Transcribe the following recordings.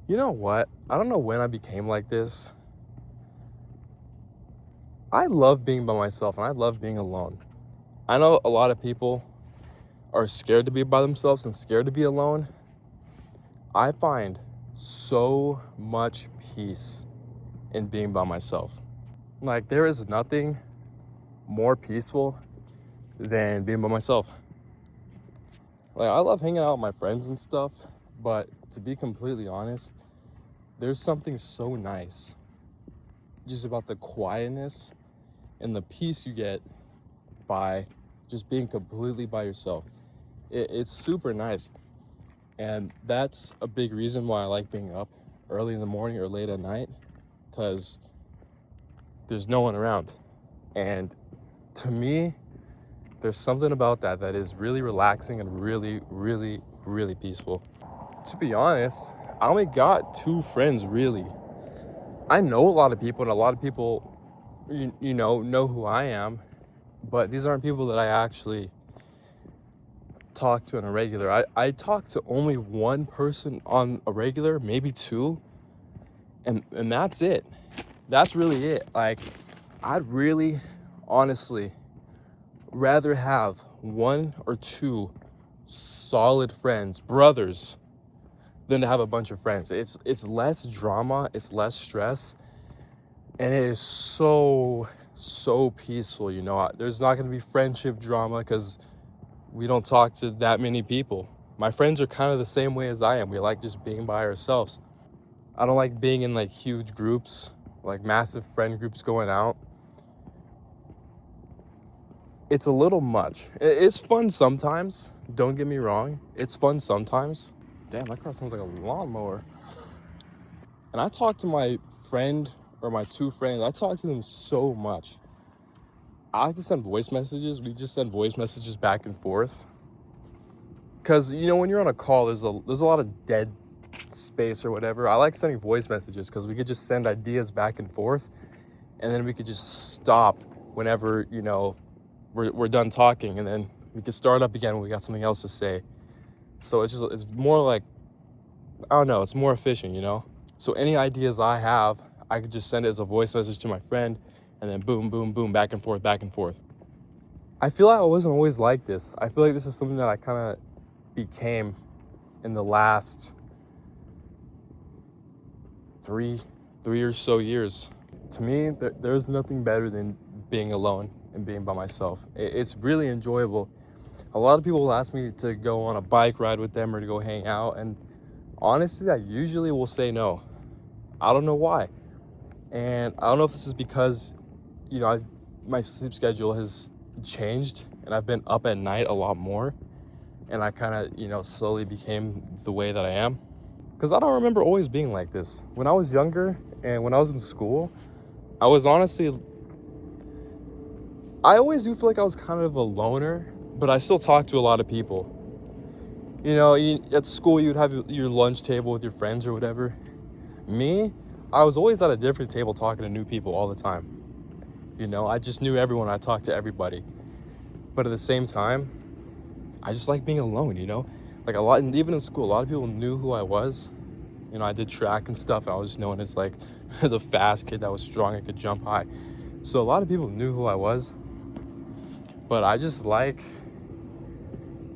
You know what? I don't know when I became like this. I love being by myself and I love being alone. I know a lot of people are scared to be by themselves and scared to be alone. I find so much peace in being by myself. Like, there is nothing more peaceful than being by myself. Like, I love hanging out with my friends and stuff, but to be completely honest, there's something so nice just about the quietness and the peace you get by just being completely by yourself. It's super nice. And that's a big reason why I like being up early in the morning or late at night, because there's no one around. And to me, there's something about that that is really relaxing and really, really, really peaceful. To be honest, I only got two friends really. I know a lot of people, and a lot of people, know who I am, but these aren't people that I actually talk to on a regular. I talk to only one person on a regular, maybe two, and that's it. That's really it. Like, I'd really, honestly, rather have one or two solid friends, brothers, than to have a bunch of friends. It's less drama, it's less stress, and it is so peaceful. There's not going to be friendship drama because we don't talk to that many people. My friends are kind of the same way as I am. We like just being by ourselves. I don't like being in like huge groups, like massive friend groups going out. It's a little much. It's fun sometimes, don't get me wrong. It's fun sometimes. Damn, that car sounds like a lawnmower. And I talk to my friend or my two friends, I talk to them so much. I like to send voice messages. We just send voice messages back and forth. Because, when you're on a call, there's a lot of dead space or whatever. I like sending voice messages because we could just send ideas back and forth. And then we could just stop whenever, we're done talking. And then we could start up again when we got something else to say. So it's more like, I don't know, it's more efficient. So any ideas I have, I could just send it as a voice message to my friend, and then boom, boom, boom, back and forth, back and forth. I feel like I wasn't always like this. I feel like this is something that I kind of became in the last three or so years. To me, there's nothing better than being alone and being by myself. It's really enjoyable. A lot of people will ask me to go on a bike ride with them or to go hang out, and honestly, I usually will say no. I don't know why. And I don't know if this is because, my sleep schedule has changed and I've been up at night a lot more. And I kind of, slowly became the way that I am. Because I don't remember always being like this. When I was younger and when I was in school, I was honestly, I always do feel like I was kind of a loner, but I still talk to a lot of people. At school, you'd have your lunch table with your friends or whatever. Me, I was always at a different table talking to new people all the time. I just knew everyone. I talked to everybody. But at the same time, I just like being alone. Like and even in school, a lot of people knew who I was. I did track and stuff. I was known as like the fast kid that was strong and could jump high. So a lot of people knew who I was. But I just like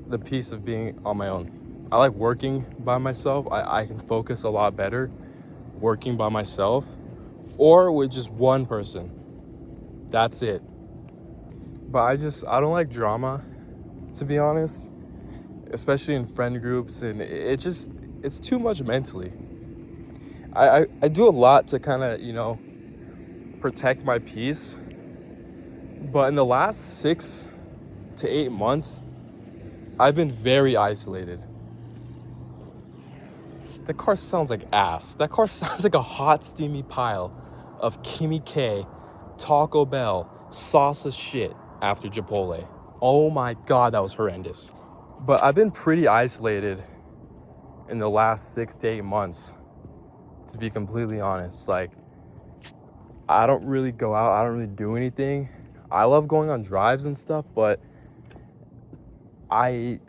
the peace of being on my own. I like working by myself. I can focus a lot better working by myself or with just one person. That's it. But I don't like drama, to be honest, especially in friend groups, and it's too much mentally. I do a lot to kind of, protect my peace, but in the last 6 to 8 months, I've been very isolated. That car sounds like ass. That car sounds like a hot, steamy pile of Kimmy K, Taco Bell, salsa shit after Chipotle. Oh my God, that was horrendous. But I've been pretty isolated in the last 6 to 8 months, to be completely honest. Like, I don't really go out. I don't really do anything. I love going on drives and stuff, but the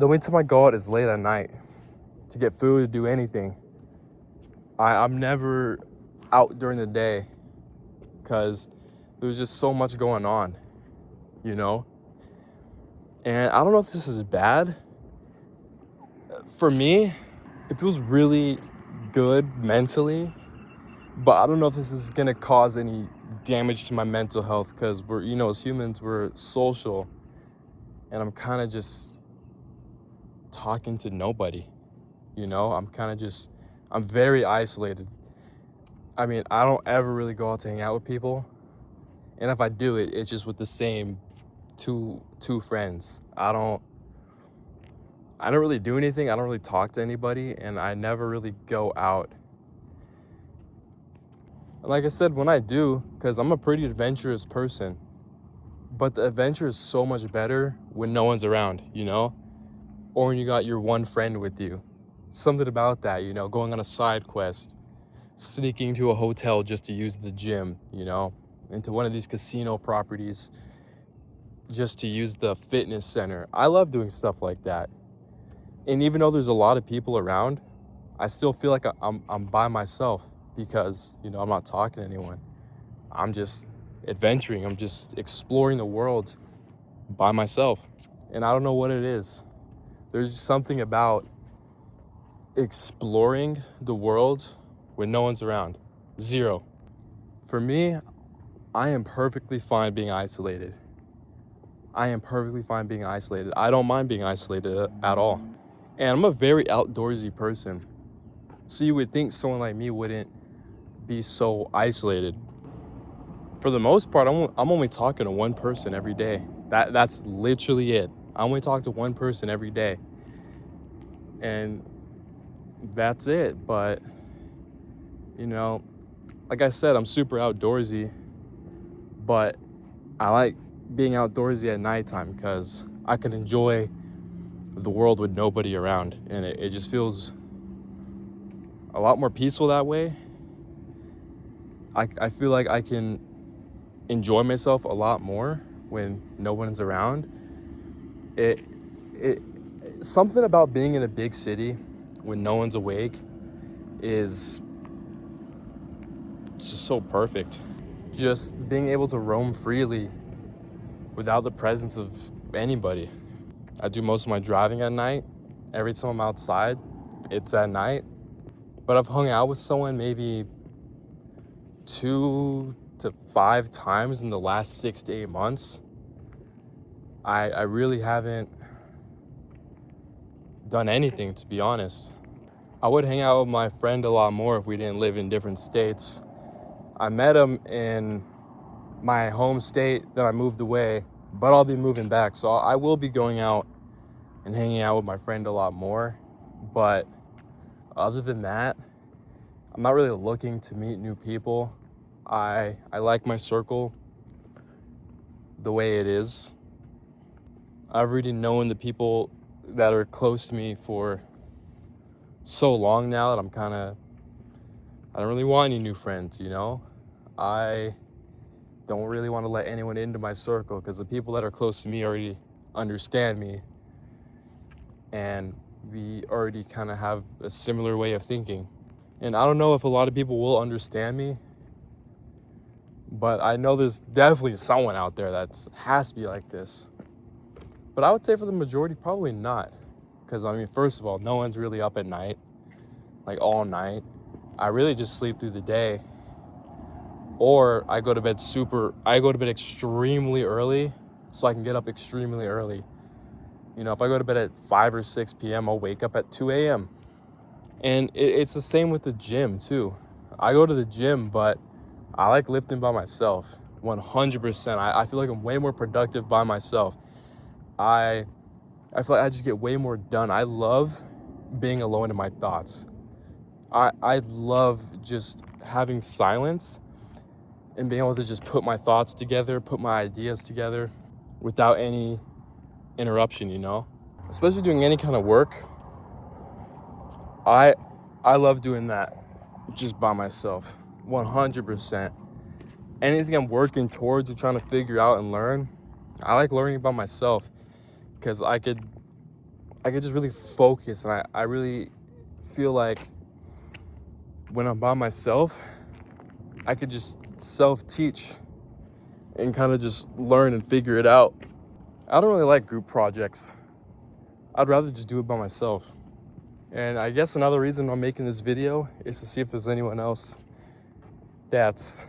only time I go out is late at night to get food, to do anything. I'm never out during the day because there's just so much going on, you know? And I don't know if this is bad. For me, it feels really good mentally, but I don't know if this is gonna cause any damage to my mental health because we're, as humans, we're social, and I'm kind of just talking to nobody, I'm very isolated. I mean, I don't ever really go out to hang out with people, and if I do, it's just with the same two friends. I don't really do anything. I don't really talk to anybody, and I never really go out. Like I said, when I do, because I'm a pretty adventurous person, but the adventure is so much better when no one's around, or when you got your one friend with you. Something about that, going on a side quest, sneaking to a hotel just to use the gym, into one of these casino properties just to use the fitness center. I love doing stuff like that. And even though there's a lot of people around, I still feel like I'm by myself because, I'm not talking to anyone. I'm just adventuring. I'm just exploring the world by myself. And I don't know what it is. There's just something about exploring the world when no one's around. Zero. For me, I am perfectly fine being isolated. I don't mind being isolated at all. And I'm a very outdoorsy person. So you would think someone like me wouldn't be so isolated. For the most part, I'm only talking to one person every day. That's literally it. I only talk to one person every day. And that's it. But, like I said, I'm super outdoorsy. But I like being outdoorsy at nighttime because I can enjoy the world with nobody around. And it just feels a lot more peaceful that way. I feel like I can enjoy myself a lot more when no one's around. It something about being in a big city when no one's awake is just so perfect. Just being able to roam freely without the presence of anybody. I do most of my driving at night. Every time I'm outside, it's at night. But I've hung out with someone maybe 2 to 5 times in the last 6 to 8 months. I really haven't done anything, to be honest. I would hang out with my friend a lot more if we didn't live in different states. I met him in my home state, then I moved away, but I'll be moving back. So I will be going out and hanging out with my friend a lot more. But other than that, I'm not really looking to meet new people. I like my circle the way it is. I've already known the people that are close to me for so long now that I don't really want any new friends, I don't really want to let anyone into my circle because the people that are close to me already understand me and we already kind of have a similar way of thinking. And I don't know if a lot of people will understand me, but I know there's definitely someone out there that has to be like this. But I would say for the majority, probably not. Because, first of all, no one's really up at night, like all night. I really just sleep through the day. Or I go to bed extremely early so I can get up extremely early. If I go to bed at 5 or 6 p.m., I'll wake up at 2 a.m. And it's the same with the gym, too. I go to the gym, but I like lifting by myself, 100%. I feel like I'm way more productive by myself. I feel like I just get way more done. I love being alone in my thoughts. I love just having silence and being able to just put my thoughts together, put my ideas together without any interruption, Especially doing any kind of work. I love doing that just by myself, 100%. Anything I'm working towards or trying to figure out and learn, I like learning by myself because I could just really focus, and I really feel like when I'm by myself, I could just self-teach and kind of just learn and figure it out. I don't really like group projects. I'd rather just do it by myself. And I guess another reason I'm making this video is to see if there's anyone else that's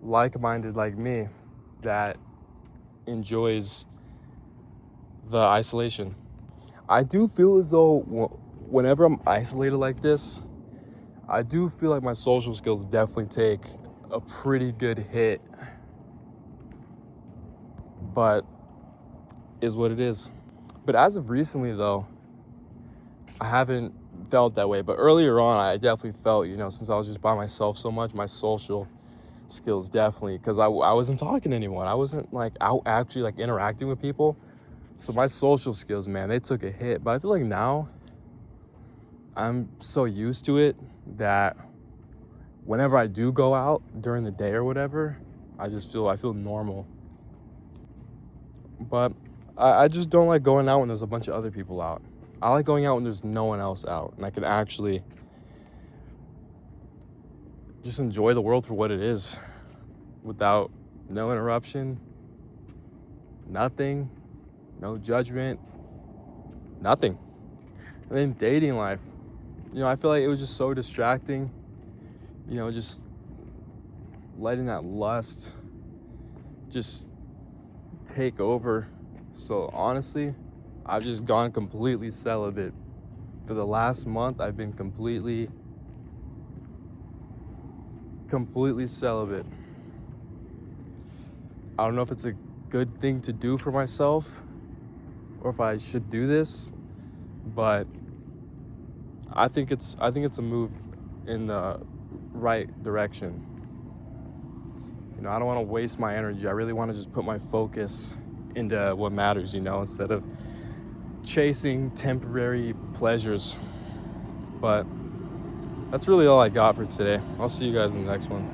like-minded like me that enjoys the isolation. I do feel as though whenever I'm isolated like this, I do feel like my social skills definitely take a pretty good hit. But is what it is. But as of recently though, I haven't felt that way. But earlier on, I definitely felt, since I was just by myself so much, my social skills definitely, because I wasn't talking to anyone. I wasn't like out actually like interacting with people. So my social skills, man, they took a hit. But I feel like now I'm so used to it that whenever I do go out during the day or whatever, I feel normal. But I just don't like going out when there's a bunch of other people out. I like going out when there's no one else out, and I can actually just enjoy the world for what it is without no interruption, nothing, no judgment, nothing. And then dating life, I feel like it was just so distracting, just letting that lust just take over. So honestly, I've just gone completely celibate. For the last month, I've been completely celibate. I don't know if it's a good thing to do for myself or if I should do this, but I think it's a move in the right direction. I don't want to waste my energy. I really want to just put my focus into what matters, instead of chasing temporary pleasures. But that's really all I got for today. I'll see you guys in the next one.